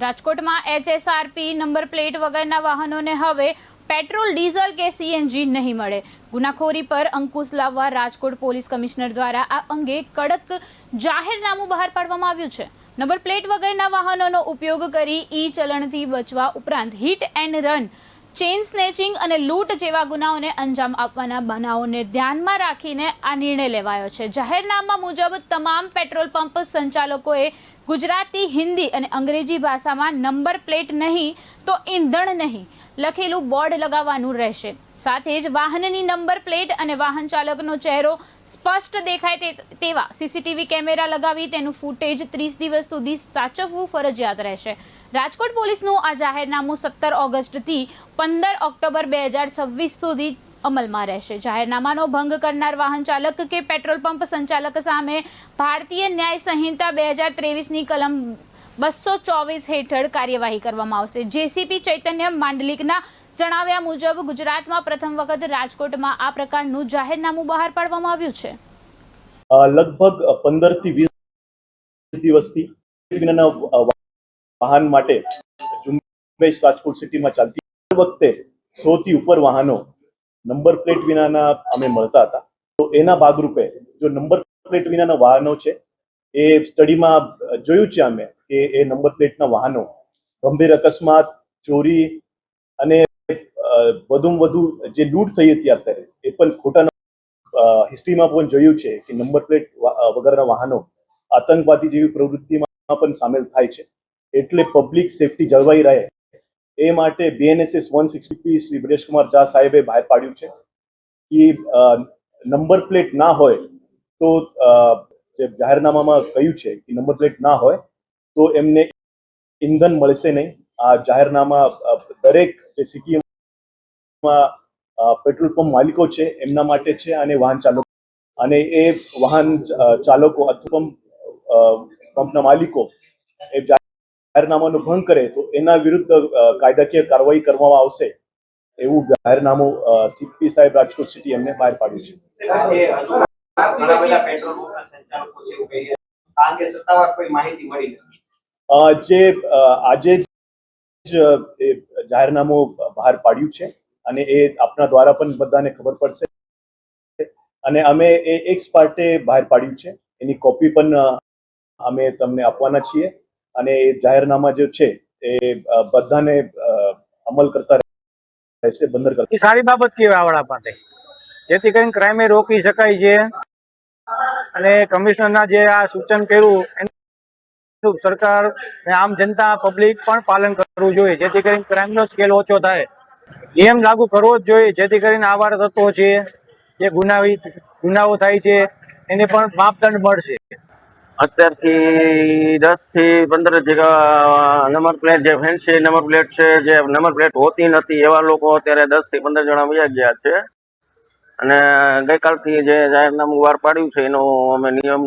રાજકોટમાં HSRP number plate વગરના વાહનોને હવે પેટ્રોલ, ડીઝલ કે CNG નહીં મળે. ગુનાખોરી પર અંકુશ લાવવા રાજકોટ પોલીસ કમિશનર દ્વારા આ અંગે કડક જાહેરનામું બહાર પાડવામાં આવ્યું છે. નંબર પ્લેટ વગરના વાહનોનો ઉપયોગ કરી ચલણથી બચવા ઉપરાંત hit and run, chain snatching અને લૂંટ જેવા ગુનાઓને અંજામ આપવાના બનાવોને ધ્યાનમાં રાખીને આ નિર્ણય લેવાયો છે. જાહેરનામા મુજબ તમામ પેટ્રોલ પંપ સંચાલકોએ ગુજરાતી, હિન્દી અને અંગ્રેજી ભાષામાં નંબર પ્લેટ નહીં તો ઈંધણ નહીં લખેલું બોર્ડ લગાવવાનું રહેશે. સાથે જ વાહનની નંબર પ્લેટ અને વાહન ચાલકનો ચહેરો સ્પષ્ટ દેખાય તેવા CCTV કેમેરા લગાવી તેનું ફૂટેજ 30 દિવસ સુધી સાચવવું ફરજિયાત રહેશે. રાજકોટ પોલીસનું આ જાહેરનામું 17 ઓગસ્ટથી 15 ઓક્ટોબર 2026 સુધી અમલમાં રહેશે. જાહેરનામાનો ભંગ કરનાર વાહન ચાલક કે પેટ્રોલ પંપ સંચાલક સામે ભારતીય ન્યાય સંહિતા 2023ની કલમ 224 હેઠળ કાર્યવાહી કરવામાં આવશે. JCP ચૈતન્ય માંડલિકના જણાવ્યા મુજબ ગુજરાતમાં પ્રથમ વખત રાજકોટમાં આ પ્રકારનું જાહેરનામું બહાર પાડવામાં આવ્યું છે. લગભગ 15 થી 20 દિવસથી વાહન માટે ઝુંબેશ રાજકોટ સિટીમાં ચાલતી વખતે 100 થી ઉપર વાહનો નંબર પ્લેટ વિનાના અમે મળતા હતા. તો એના ભાગરૂપે જો નંબર પ્લેટ વિનાના વાહનો છે એ સ્ટડીમાં જોયું છે અમે કે એ નંબર પ્લેટના વાહનો ગંભીર અકસ્માત, ચોરી અને વધુમાં વધુ જે લૂંટ થઈ હતી અત્યારે એ પણ ખોટા હિસ્ટ્રીમાં પણ જોયું છે કે નંબર પ્લેટ વગરના વાહનો આતંકવાદી જેવી પ્રવૃત્તિમાં પણ સામેલ થાય છે. એટલે પબ્લિક સેફટી જળવાઈ રહે એ માટે BNSS 160P શ્રી બ્રિજેશકુમાર ઝા સાહેબે બહાર પાડ્યું છે કે નંબર પ્લેટ ના હોય તો જે જાહેરનામામાં કહ્યું છે કે નંબર પ્લેટ ના હોય તો એમને ઈંધણ મળશે નહીં. આ જાહેરનામા દરેક જે સિટીમાં પેટ્રોલ પંપ માલિકો છે એમના માટે છે અને વાહન ચાલકો, અને એ વાહન ચાલકો અથવા પંપના માલિકો એ જાહેરનામાનો ભંગ કરે તો એના વિરુદ્ધ કાયદાકીય કાર્યવાહી કરવામાં આવશે એવું જાહેરનામું CP સાહેબ રાજકોટ સિટી એમને બહાર પાડ્યું છે. જે આજે જ જાહેરનામું બહાર પાડ્યું છે અને એ આપના દ્વારા પણ બધાને ખબર પડશે. અને અમે એ એક્સ પાર્ટે બહાર પાડ્યું છે, એની કોપી પણ અમે તમને આપવાના છીએ. અને એ જાહેરનામા જે છે એ બધાને અમલ કરતા રહેશે, બંદર કરતા. એ સારી બાબત કહેવાય આવડા માટે, જેથી કરીને ક્રાઇમે રોકી શકાય છે. અને કમિશનરના જે આ સૂચન કર્યું એનું સરકાર અને આમ જનતા પબ્લિક પણ પાલન કરવું જોઈએ, જેથી કરીને ક્રાઇમનો સ્કેલ ઓછો થાય. નિયમ લાગુ કરવો જ જોઈએ, જેથી કરીને આવારા તત્વો છે જે ગુનાઓ થાય છે એને પણ માપદંડ મળશે. અત્યારથી 10 થી 15 જગ્યા નંબર પ્લેટ જે ફેન્સી નંબર પ્લેટ છે, જે નંબર પ્લેટ હોતી નથી એવા લોકો અત્યારે 10 થી 15 જણા વયા ગયા છે. અને ગઈકાલથી જે જાહેરનામું બહાર પાડ્યું છે એનો અમે નિયમ